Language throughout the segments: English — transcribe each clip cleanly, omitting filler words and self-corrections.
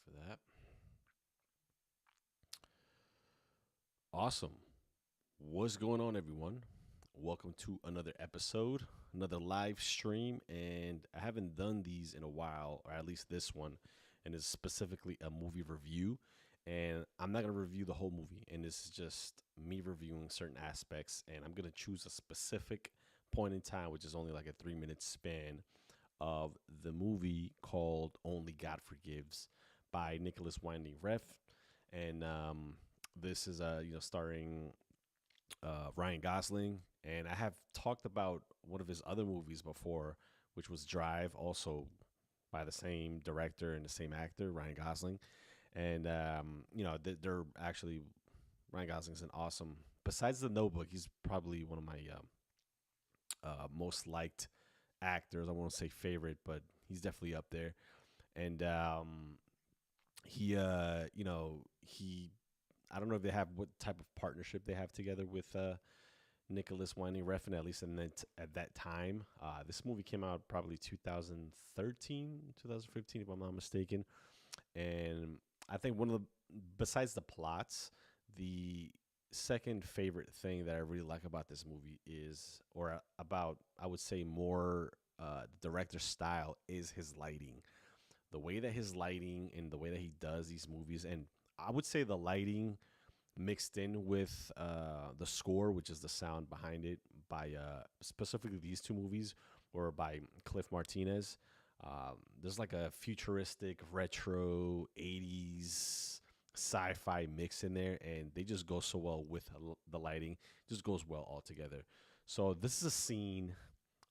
for that. Awesome. What's going on, everyone? Welcome to another episode, another live stream. And I haven't done these in a while, or at least this one, and it's specifically a movie review. And I'm not going to review the whole movie, and this is just me reviewing certain aspects. And I'm going to choose a specific point in time, which is only like a 3 minute span of the movie called Only God Forgives by Nicolas Winding Refn. And this is starring Ryan Gosling, and I have talked about one of his other movies before, which was Drive, also by the same director and the same actor, Ryan Gosling. And they're actually Ryan Gosling's an awesome. Besides The Notebook, he's probably one of my most liked actors. I won't say favorite, but he's definitely up there. And he I don't know if they have what type of partnership they have together with Nicholas Winding Refn, at least at that time. This movie came out probably 2013, 2015, if I'm not mistaken. And I think besides the plots, the second favorite thing that I really like about this movie is, or about, I would say more, the director's style is his lighting. The way that his lighting and the way that he does these movies, and I would say the lighting mixed in with the score, which is the sound behind it, by specifically these two movies, or by Cliff Martinez. There's like a futuristic, retro, 80s sci-fi mix in there, and they just go so well with the lighting. It just goes well all together. So this is a scene,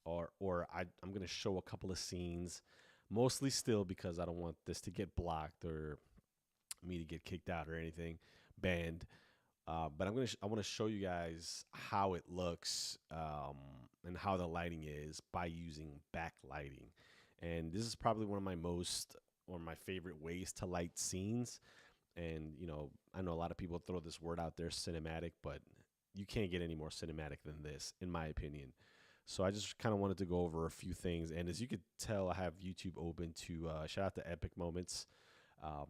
I'm going to show a couple of scenes, mostly still because I don't want this to get blocked or me to get kicked out or anything, banned. But I want to show you guys how it looks, and how the lighting is by using backlighting. And this is probably one of my favorite ways to light scenes. And I know a lot of people throw this word out there, cinematic, but you can't get any more cinematic than this, in my opinion. So I just kind of wanted to go over a few things. And as you could tell, I have YouTube open to shout out to Epic Moments. A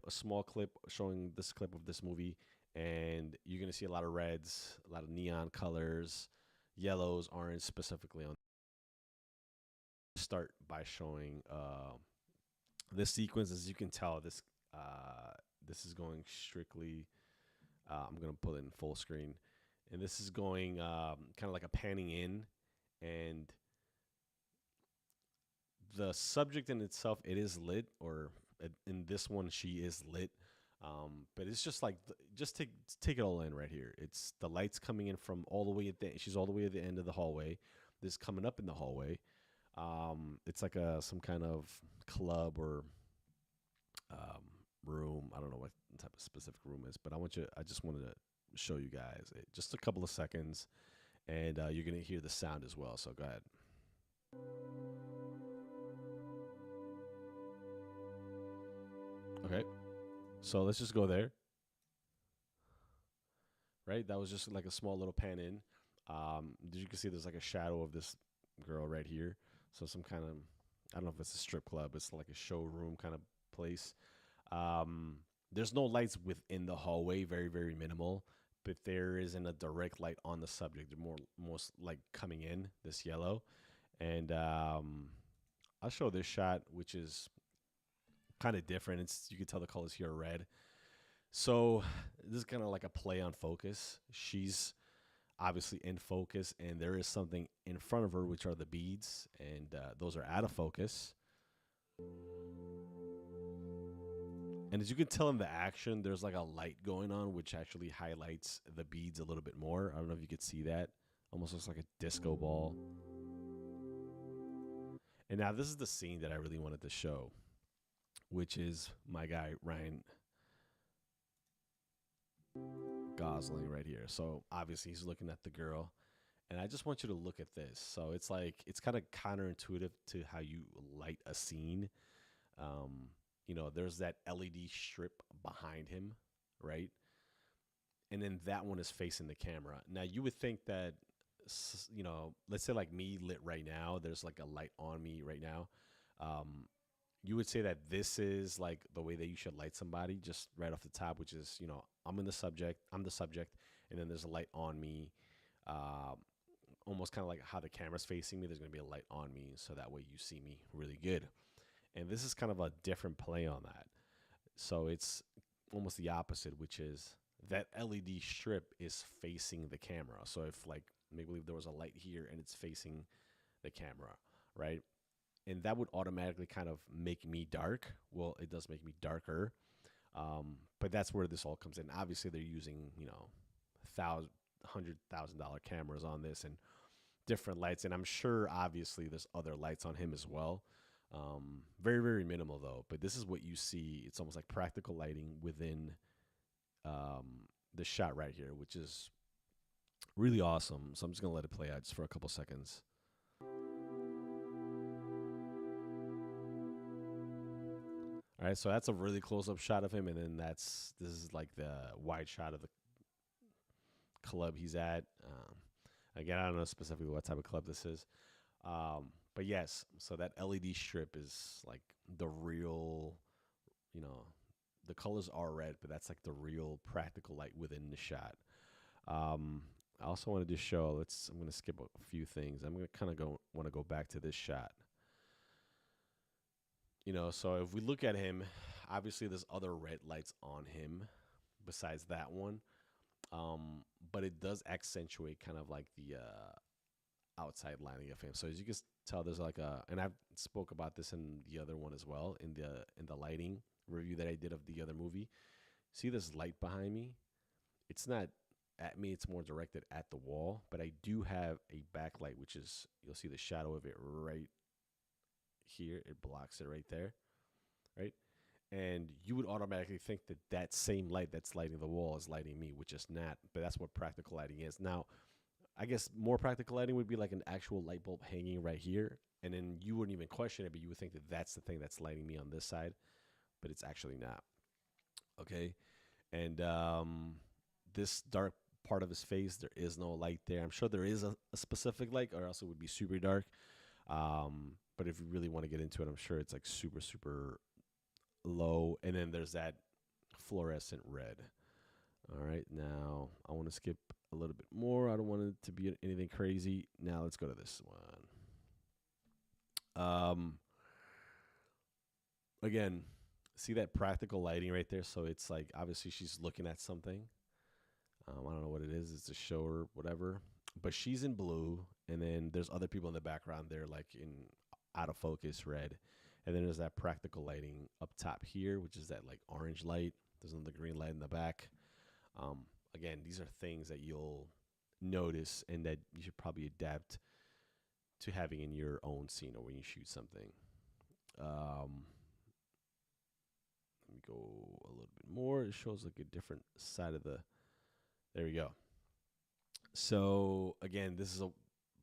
small clip showing this clip of this movie, and you're gonna see a lot of reds, a lot of neon colors, yellows, orange specifically. On start by showing this sequence. As you can tell, this is going strictly. I'm gonna put it in full screen, and this is going kind of like a panning in, and the subject in itself, it is lit, or in this one she is lit. But it's just like, just take it all in right here. It's the lights coming in from all the way at the she's all the way at the end of the hallway. This coming up in the hallway. It's like some kind of club or um, room. I don't know what type of specific room is, but I just wanted to show you guys it, just a couple of seconds, and you're gonna hear the sound as well. So go ahead. Okay, so let's just go there. Right, that was just like a small little pan in. Did you can see there's like a shadow of this girl right here. So some kind of, I don't know if it's a strip club. It's like a showroom kind of place. Um, there's no lights within the hallway, very very minimal. But there isn't a direct light on the subject. They're most like coming in this yellow, and I'll show this shot, which is kind of different. It's, you can tell the colors here are red. So this is kind of like a play on focus. She's obviously in focus, and there is something in front of her, which are the beads, and those are out of focus. And as you can tell in the action, there's like a light going on, which actually highlights the beads a little bit more. I don't know if you could see that. Almost looks like a disco ball. And now this is the scene that I really wanted to show, which is my guy Ryan Gosling right here. So obviously he's looking at the girl, and I just want you to look at this. So it's like, it's kind of counterintuitive to how you light a scene. There's that LED strip behind him, right? And then that one is facing the camera. Now you would think that, let's say like me lit right now, there's like a light on me right now. Um, you would say that this is like the way that you should light somebody, just right off the top, which is, I'm the subject, and then there's a light on me, um, almost kind of like how the camera's facing me. There's gonna be a light on me, so that way you see me really good. And this is kind of a different play on that. So it's almost the opposite, which is that LED strip is facing the camera. So if like make believe there was a light here and it's facing the camera, right? And that would automatically kind of make me dark. Well, it does make me darker, but that's where this all comes in. Obviously, they're using $100,000 cameras on this and different lights, and I'm sure obviously there's other lights on him as well. Very very minimal though, but this is what you see. It's almost like practical lighting within the shot right here, which is really awesome. So I'm just gonna let it play out just for a couple seconds. All right, so that's a really close up shot of him, and then this is like the wide shot of the club he's at. Again, I don't know specifically what type of club this is, but yes, so that LED strip is like the real, you know, the colors are red, but that's like the real practical light within the shot. I also wanted to show. I'm going to skip a few things. I'm going to kind of want to go back to this shot. So if we look at him, obviously there's other red lights on him besides that one. But it does accentuate kind of like the outside lining of him. So as you can tell, there's like and I've spoke about this in the other one as well, in the lighting review that I did of the other movie. See this light behind me? It's not at me, it's more directed at the wall, but I do have a backlight, which is, you'll see the shadow of it right here. It blocks it right there, right? And you would automatically think that that same light that's lighting the wall is lighting me, which is not. But that's what practical lighting is. Now, I guess more practical lighting would be like an actual light bulb hanging right here, and then you wouldn't even question it, but you would think that that's the thing that's lighting me on this side, but it's actually not. Okay, and this dark part of his face, there is no light there. I'm sure there is a specific light, or else it would be super dark. But if you really want to get into it, I'm sure it's like super super low, and then there's that fluorescent red. All right, now I want to skip a little bit more. I don't want it to be anything crazy. Now let's go to this one. Again, see that practical lighting right there? So it's like obviously she's looking at something. I don't know what it is. It's a show or whatever, but she's in blue, and then there's other people in the background. They're like in out of focus red. And then there's that practical lighting up top here, which is that like orange light. There's another green light in the back. Again, these are things that you'll notice and that you should probably adapt to having in your own scene or when you shoot something. Let me go a little bit more. It shows like a different side of the. There we go. So again, this is a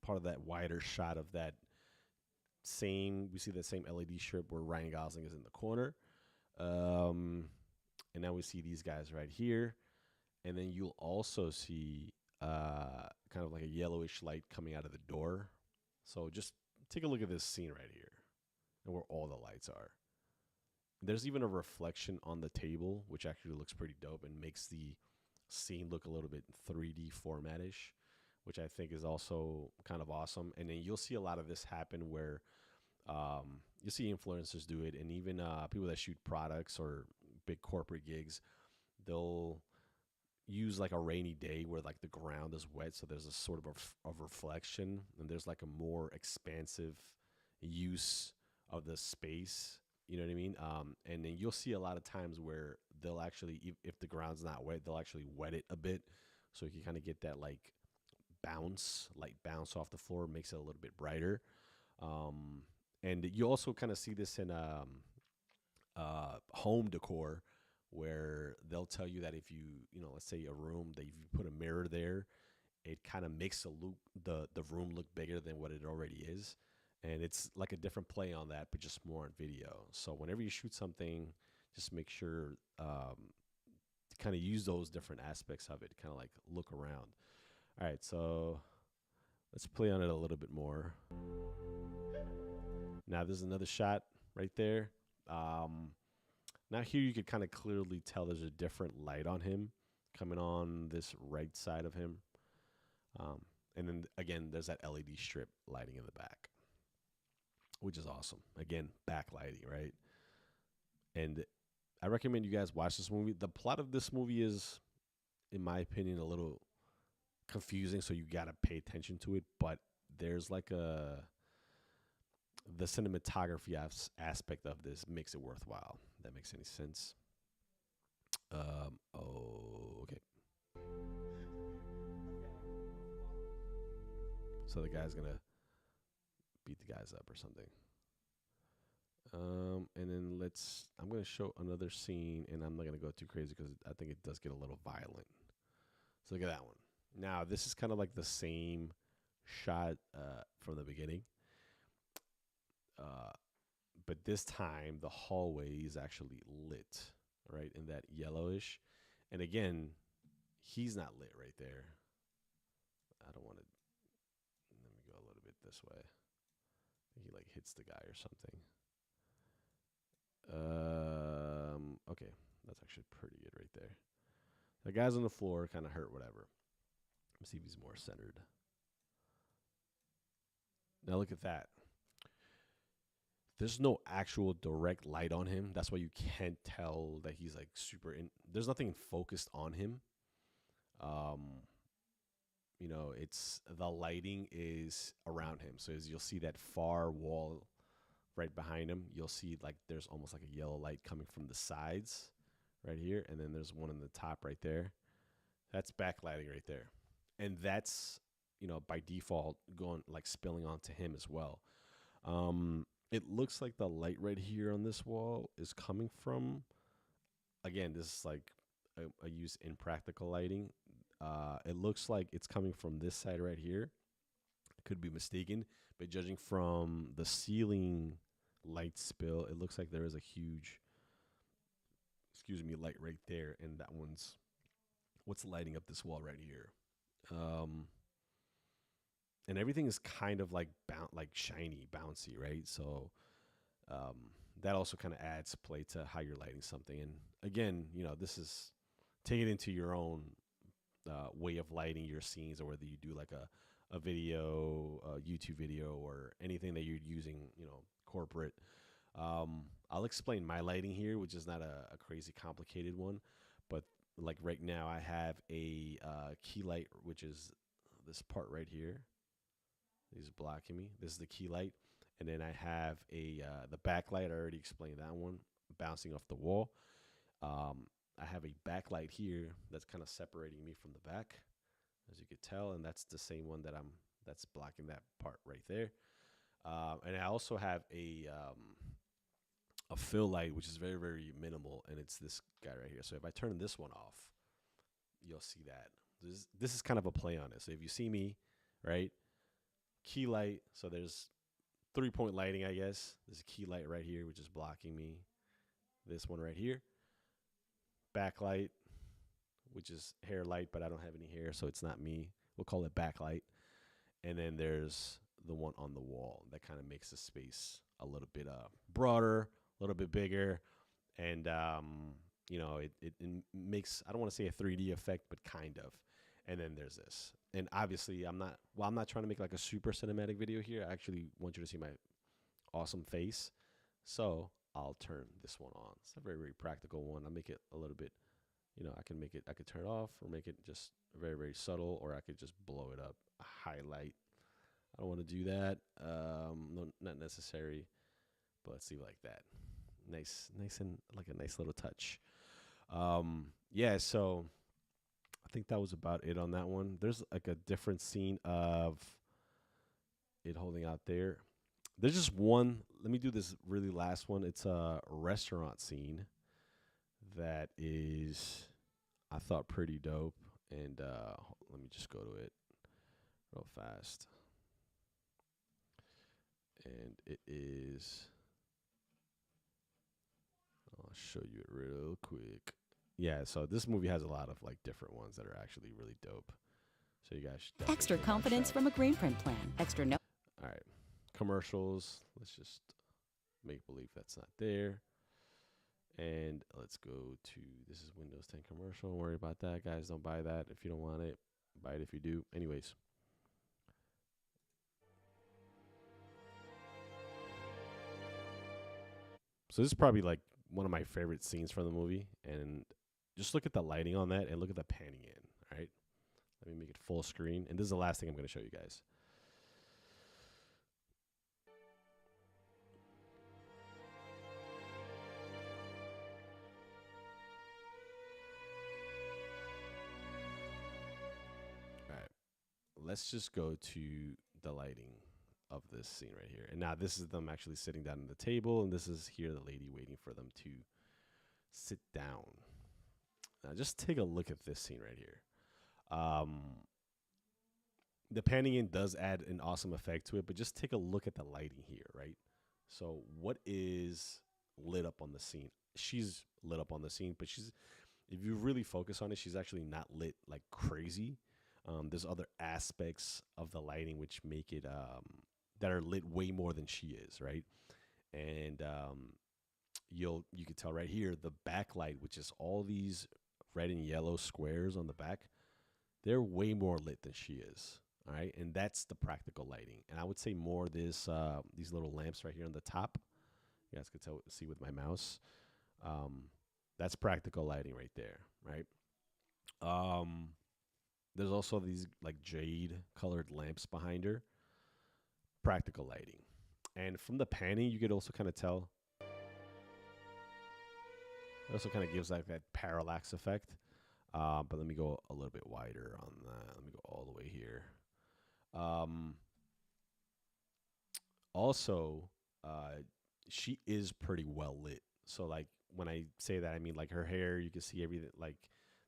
part of that wider shot of that we see that same LED strip where Ryan Gosling is in the corner. And now we see these guys right here. And then you'll also see kind of like a yellowish light coming out of the door. So just take a look at this scene right here and where all the lights are. There's even a reflection on the table, which actually looks pretty dope and makes the scene look a little bit 3D formatish, which I think is also kind of awesome. And then you'll see a lot of this happen where you'll see influencers do it, and even people that shoot products or big corporate gigs, they'll use like a rainy day where like the ground is wet, so there's a sort of reflection, and there's like a more expansive use of the space. You know what I mean? And then you'll see a lot of times where they'll actually, if the ground's not wet, they'll actually wet it a bit, so you can kind of get that like light bounce off the floor, makes it a little bit brighter. And you also kind of see this in home decor, where they'll tell you that if let's say a room that if you put a mirror there, it kind of makes the room look bigger than what it already is. And it's like a different play on that, but just more on video. So whenever you shoot something, just make sure to kind of use those different aspects of it, kind of like look around. All right, so let's play on it a little bit more. Now, there's another shot right there. Um, Now here you could kind of clearly tell there's a different light on him coming on this right side of him. Um, and then again, there's that LED strip lighting in the back, which is awesome. Again, backlighting, right? And I recommend you guys watch this movie. The plot of this movie is, in my opinion, a little confusing, so you gotta pay attention to it. But there's like the cinematography aspect of this makes it worthwhile. If that makes any sense. Oh, okay. So the guy's gonna beat the guys up or something. And then I'm gonna show another scene, and I'm not gonna go too crazy because I think it does get a little violent. So look at that one. Now this is kind of like the same shot from the beginning, uh, but this time the hallway is actually lit, right, in that yellowish. And again, he's not lit right there. I don't want to. Let me go a little bit this way. He like hits the guy or something. Okay, that's actually pretty good right there. The guy's on the floor, kind of hurt, whatever. Let's see if he's more centered. Now look at that. There's no actual direct light on him. That's why you can't tell that he's like super in. There's nothing focused on him. Um, it's the lighting is around him. So as you'll see that far wall right behind him, you'll see like there's almost like a yellow light coming from the sides right here, and then there's one on the top right there. That's backlighting right there. And that's, by default going like spilling onto him as well. It looks like the light right here on this wall is coming from, again, this is like a use in practical lighting. It looks like it's coming from this side right here. I could be mistaken, but judging from the ceiling light spill, it looks like there is a huge, light right there, and that one's what's lighting up this wall right here. Um, and everything is kind of like like shiny, bouncy, right? So um, that also kind of adds play to how you're lighting something. And again, this is take it into your own way of lighting your scenes, or whether you do like a video, a YouTube video, or anything that you're using, corporate. I'll explain my lighting here, which is not a crazy complicated one, but like right now I have a key light, which is this part right here. He's blocking me. This is the key light. And then I have the backlight. I already explained that one, bouncing off the wall. I have a backlight here that's kind of separating me from the back, as you could tell, and that's the same one that's blocking that part right there. And I also have a fill light, which is very, very minimal, and it's this guy right here. So if I turn this one off, you'll see that. This is kind of a play on it. So if you see me, right, key light, so there's 3-point lighting, I guess. There's a key light right here, which is blocking me. This one right here. Backlight, which is hair light, but I don't have any hair, so it's not me. We'll call it backlight. And then there's the one on the wall that kind of makes the space a little bit broader, a little bit bigger, and it makes, I don't want to say a 3D effect, but kind of. And then there's this. And obviously I'm not trying to make like a super cinematic video here. I actually want you to see my awesome face. So I'll turn this one on. It's a very, very practical one. I'll make it a little bit, I could turn it off or make it just very, very subtle, or I could just blow it up, highlight. I don't want to do that. No, not necessary, but let's see, like that. Nice, and like a nice little touch. Yeah, so I think that was about it on that one. There's like a different scene of it holding out there. There's just one. Let me do this really last one. It's a restaurant scene that is, I thought, pretty dope. And let me just go to it real fast. And it is, I'll show you it real quick. Yeah, so this movie has a lot of like different ones that are actually really dope. So you guys should extra confidence from a green print plan. All right, commercials. Let's just make believe that's not there. And let's go to, this is Windows 10 commercial. Don't worry about that, guys. Don't buy that if you don't want it. Buy it if you do. Anyways. So this is probably like one of my favorite scenes from the movie. And just look at the lighting on that and look at the panning in. All right. Let me make it full screen. And this is the last thing I'm going to show you guys. All right. Let's just go to the lighting of this scene right here. And now this is them actually sitting down at the table. And this is here the lady waiting for them to sit down. Now just take a look at this scene right here. The panning in does add an awesome effect to it, but just take a look at the lighting here, right? So what is lit up on the scene? She's lit up on the scene, but she's, if you really focus on it, she's actually not lit like crazy. There's other aspects of the lighting which make it that are lit way more than she is, right? And you could tell right here the backlight, which is all these red and yellow squares on the back, they're way more lit than she is. All right, and that's the practical lighting. And I would say more this these little lamps right here on the top. You guys can see with my mouse. That's practical lighting right there, right? There's also these like jade colored lamps behind her. Practical lighting. And from the panning, you could also kind of tell. It also kind of gives like that parallax effect. But let me go a little bit wider on that. Let me go all the way here. Also, she is pretty well lit. So like when I say that, I mean like her hair, you can see everything, like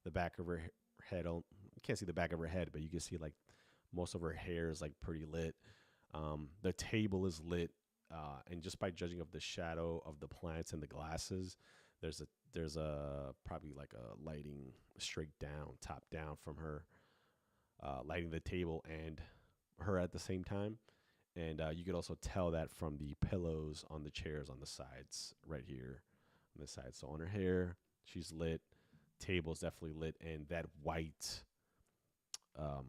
the back of her head. You can't see the back of her head, but you can see like most of her hair is like pretty lit. The table is lit, and just by judging of the shadow of the plants and the glasses, there's a probably like a lighting straight down, top down from her, lighting the table and her at the same time. And you could also tell that from the pillows on the chairs on the sides right here on the side. So on her hair, she's lit. Table's definitely lit. And that white, um,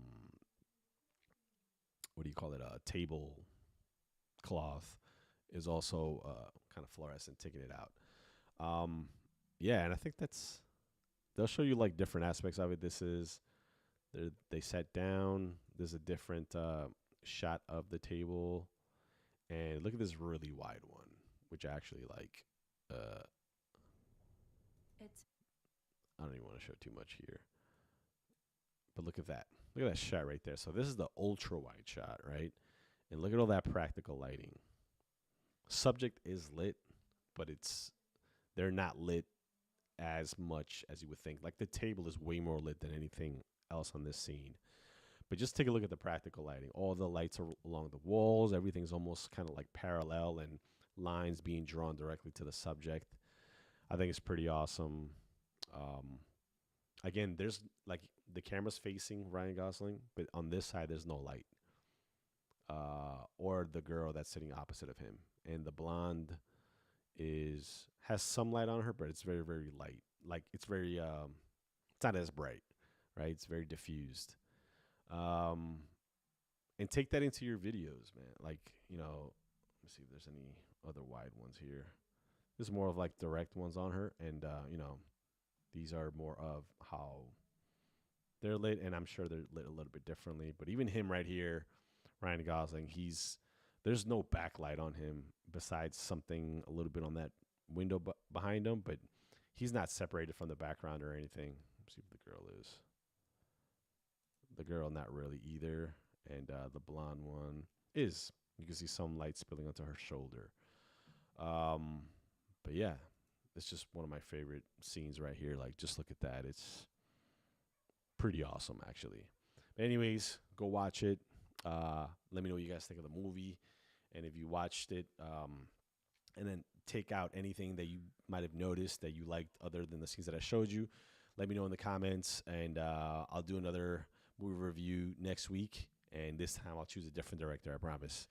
what do you call it? Table cloth is also kind of fluorescent, taking it out. Yeah, and I think they'll show you like different aspects of it. They sat down. There's a different shot of the table, and look at this really wide one, which I actually like. It's I don't even want to show too much here, but look at that. Look at that shot right there. So this is the ultra wide shot, right? And look at all that practical lighting. Subject is lit, but they're not lit as much as you would think. Like the table is way more lit than anything else on this scene. But just take a look at the practical lighting. All the lights are along the walls. Everything's almost kind of like parallel and lines being drawn directly to the subject. I think it's pretty awesome. Again, there's like the camera's facing Ryan Gosling, but on this side, there's no light. Or the girl that's sitting opposite of him. And the blonde has some light on her, but it's very, very light. Like it's very, it's not as bright, right? It's very diffused. And take that into your videos, man. Like, let me see if there's any other wide ones here. There's more of like direct ones on her. And, these are more of how they're lit. And I'm sure they're lit a little bit differently. But even him right here, Ryan Gosling, there's no backlight on him besides something a little bit on that window behind him. But he's not separated from the background or anything. Let's see if the girl is. The girl, not really either. And the blonde one is. You can see some light spilling onto her shoulder. But yeah, it's just one of my favorite scenes right here. Like, just look at that. It's pretty awesome, actually. But anyways, go watch it. Let me know what you guys think of the movie. And if you watched it, and then take out anything that you might have noticed that you liked other than the scenes that I showed you, let me know in the comments. And I'll do another movie review next week. And this time I'll choose a different director, I promise.